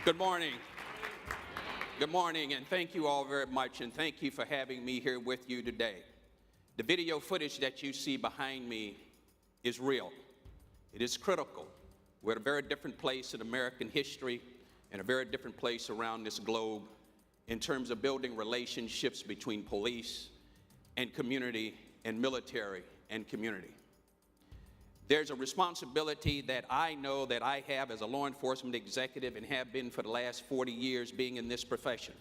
Good morning. Good morning, and thank you all very much, and thank you for having me here with you today. The video footage that you see behind me is real. It is critical. We're at a very different place in American history and a very different place around this globe in terms of building relationships between police and community and military and community. There's a responsibility that I know that I have as a law enforcement executive and have been for the last 40 years being in this profession.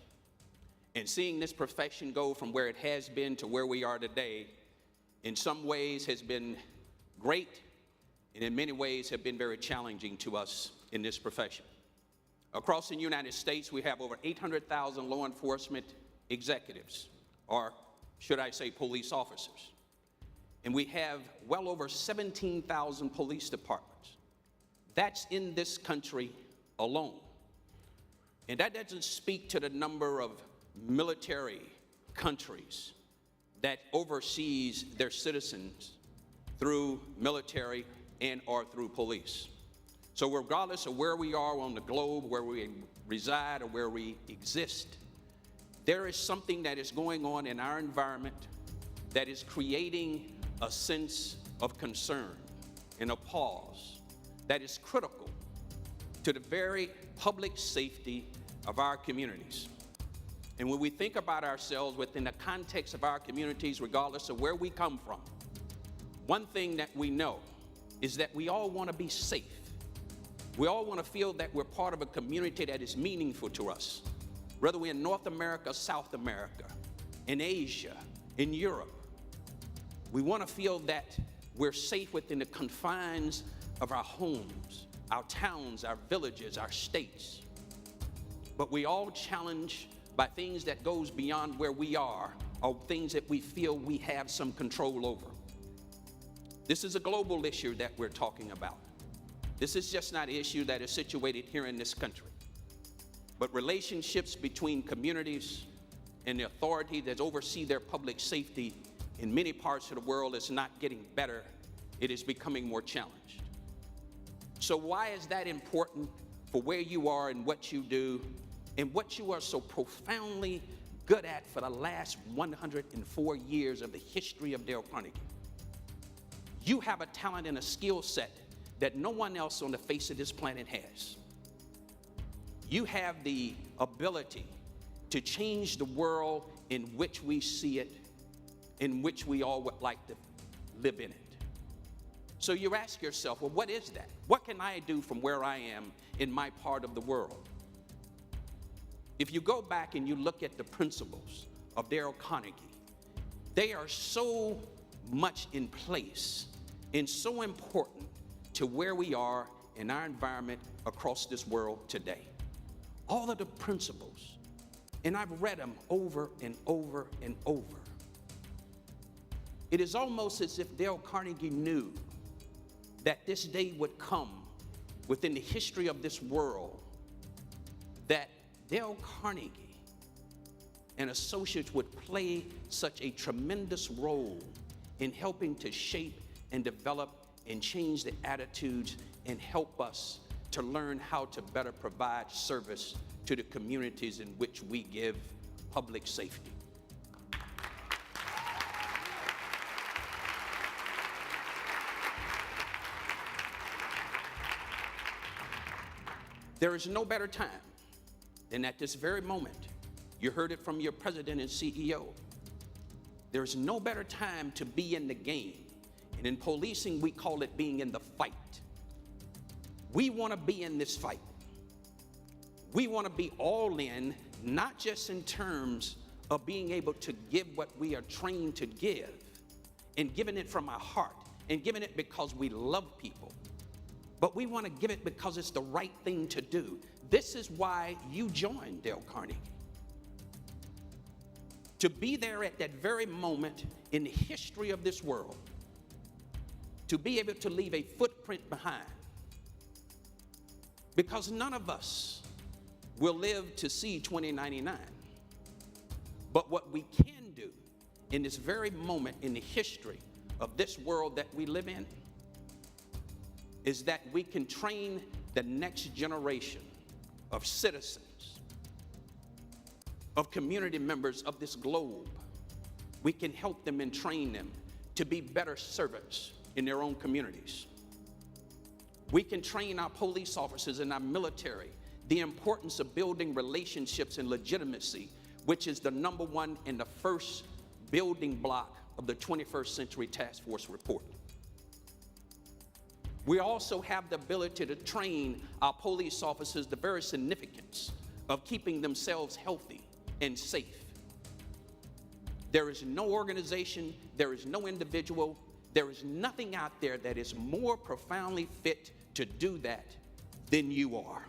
And seeing this profession go from where it has been to where we are today, in some ways has been great, and in many ways have been very challenging to us in this profession. Across the United States, we have over 800,000 law enforcement executives, or should I say police officers. And we have well over 17,000 police departments. That's in this country alone. And that doesn't speak to the number of military countries that oversees their citizens through military and or through police. So regardless of where we are on the globe, where we reside or where we exist, there is something that is going on in our environment that is creating a sense of concern and a pause that is critical to the very public safety of our communities. And when we think about ourselves within the context of our communities, regardless of where we come from, one thing that we know is that we all want to be safe. We all want to feel that we're part of a community that is meaningful to us, whether we're in North America, South America, in Asia, in Europe. We want to feel that we're safe within the confines of our homes, our towns, our villages, our states. But we all challenged by things that goes beyond where we are, or things that we feel we have some control over. This is a global issue that we're talking about. This is just not an issue that is situated here in this country. But relationships between communities and the authority that oversee their public safety in many parts of the world is not getting better. It is becoming more challenged. So why is that important for where you are and what you do and what you are so profoundly good at for the last 104 years of the history of Dale Carnegie? You have a talent and a skill set that no one else on the face of this planet has. You have the ability to change the world in which we see it, in which we all would like to live in it. So you ask yourself, well, what is that? What can I do from where I am in my part of the world? If you go back and you look at the principles of Dale Carnegie, they are so much in place and so important to where we are in our environment across this world today. All of the principles, and I've read them over and over and over. It is almost as if Dale Carnegie knew that this day would come within the history of this world, that Dale Carnegie and associates would play such a tremendous role in helping to shape and develop and change the attitudes and help us to learn how to better provide service to the communities in which we give public safety. There is no better time than at this very moment. You heard it from your president and CEO. There is no better time to be in the game. And in policing, we call it being in the fight. We want to be in this fight. We want to be all in, not just in terms of being able to give what we are trained to give, and giving it from our heart, and giving it because we love people. But we want to give it because it's the right thing to do. This is why you joined Dale Carnegie. To be there at that very moment in the history of this world, to be able to leave a footprint behind. Because none of us will live to see 2099. But what we can do in this very moment in the history of this world that we live in is that we can train the next generation of citizens, of community members of this globe. We can help them and train them to be better servants in their own communities. We can train our police officers and our military the importance of building relationships and legitimacy, which is the number one and the first building block of the 21st Century Task Force report. We also have the ability to train our police officers the very significance of keeping themselves healthy and safe. There is no organization, there is no individual, there is nothing out there that is more profoundly fit to do that than you are.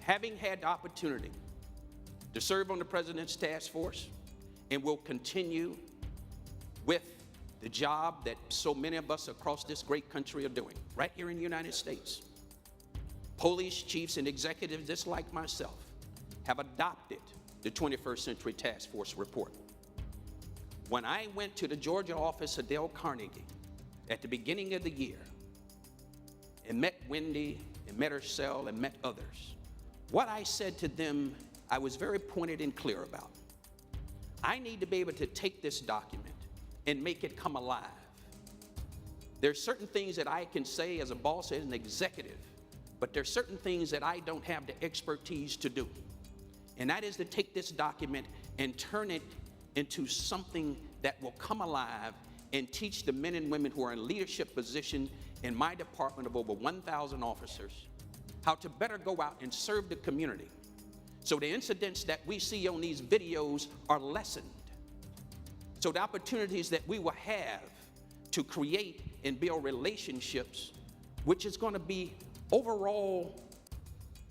Having had the opportunity to serve on the President's task force and will continue with the job that so many of us across this great country are doing, right here in the United States, police chiefs and executives just like myself have adopted the 21st Century Task Force report. When I went to the Georgia office of Dale Carnegie at the beginning of the year and met Wendy and met her cell and met others, what I said to them, I was very pointed and clear about. I need to be able to take this document and make it come alive. There's certain things that I can say as a boss, as an executive, but there's certain things that I don't have the expertise to do. And that is to take this document and turn it into something that will come alive and teach the men and women who are in leadership position in my department of over 1,000 officers how to better go out and serve the community. So the incidents that we see on these videos are lessened. So the opportunities that we will have to create and build relationships, which is going to be overall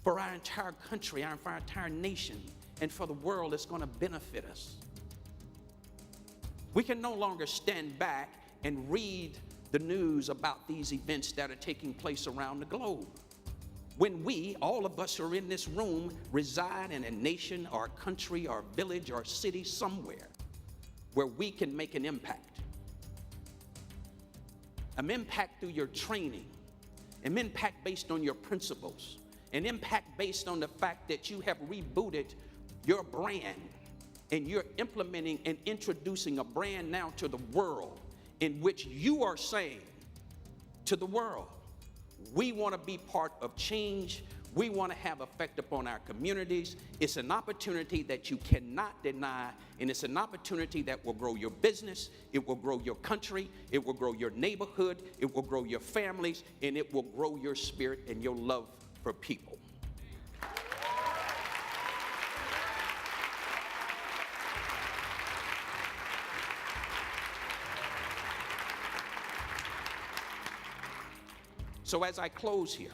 for our entire country, for our entire nation, and for the world, it's going to benefit us. We can no longer stand back and read the news about these events that are taking place around the globe. When we, all of us who are in this room, reside in a nation or a country or a village or a city somewhere where we can make an impact. An impact through your training, an impact based on your principles, an impact based on the fact that you have rebooted your brand and you're implementing and introducing a brand now to the world in which you are saying to the world, we want to be part of change. We want to have effect upon our communities. It's an opportunity that you cannot deny, and it's an opportunity that will grow your business, it will grow your country, it will grow your neighborhood, it will grow your families, and it will grow your spirit and your love for people. So as I close here,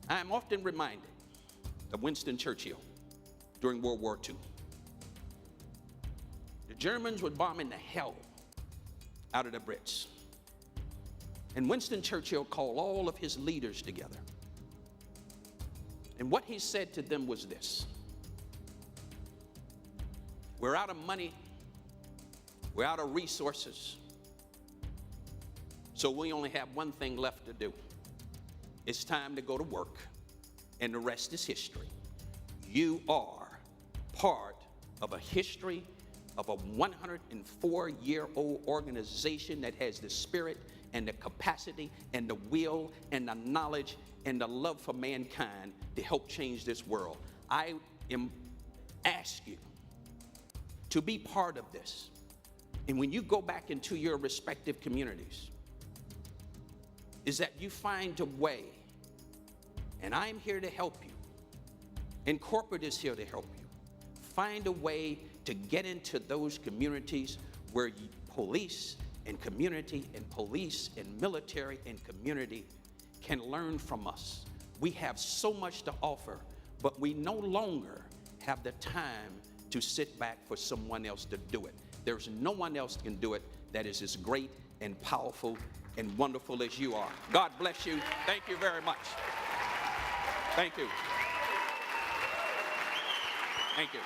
I am often reminded of Winston Churchill during World War II. The Germans were bombing the hell out of the Brits. And Winston Churchill called all of his leaders together. And what he said to them was this: we're out of money, we're out of resources, so we only have one thing left to do. It's time to go to work, and the rest is history. You are part of a history of a 104-year-old organization that has the spirit and the capacity and the will and the knowledge and the love for mankind to help change this world. I ask you to be part of this. And when you go back into your respective communities, is that you find a way, and I'm here to help you, and corporate is here to help you, find a way to get into those communities where police and community and police and military and community can learn from us. We have so much to offer, but we no longer have the time to sit back for someone else to do it. There's no one else can do it that is as great and powerful and wonderful as you are. God bless you. Thank you very much. Thank you. Thank you.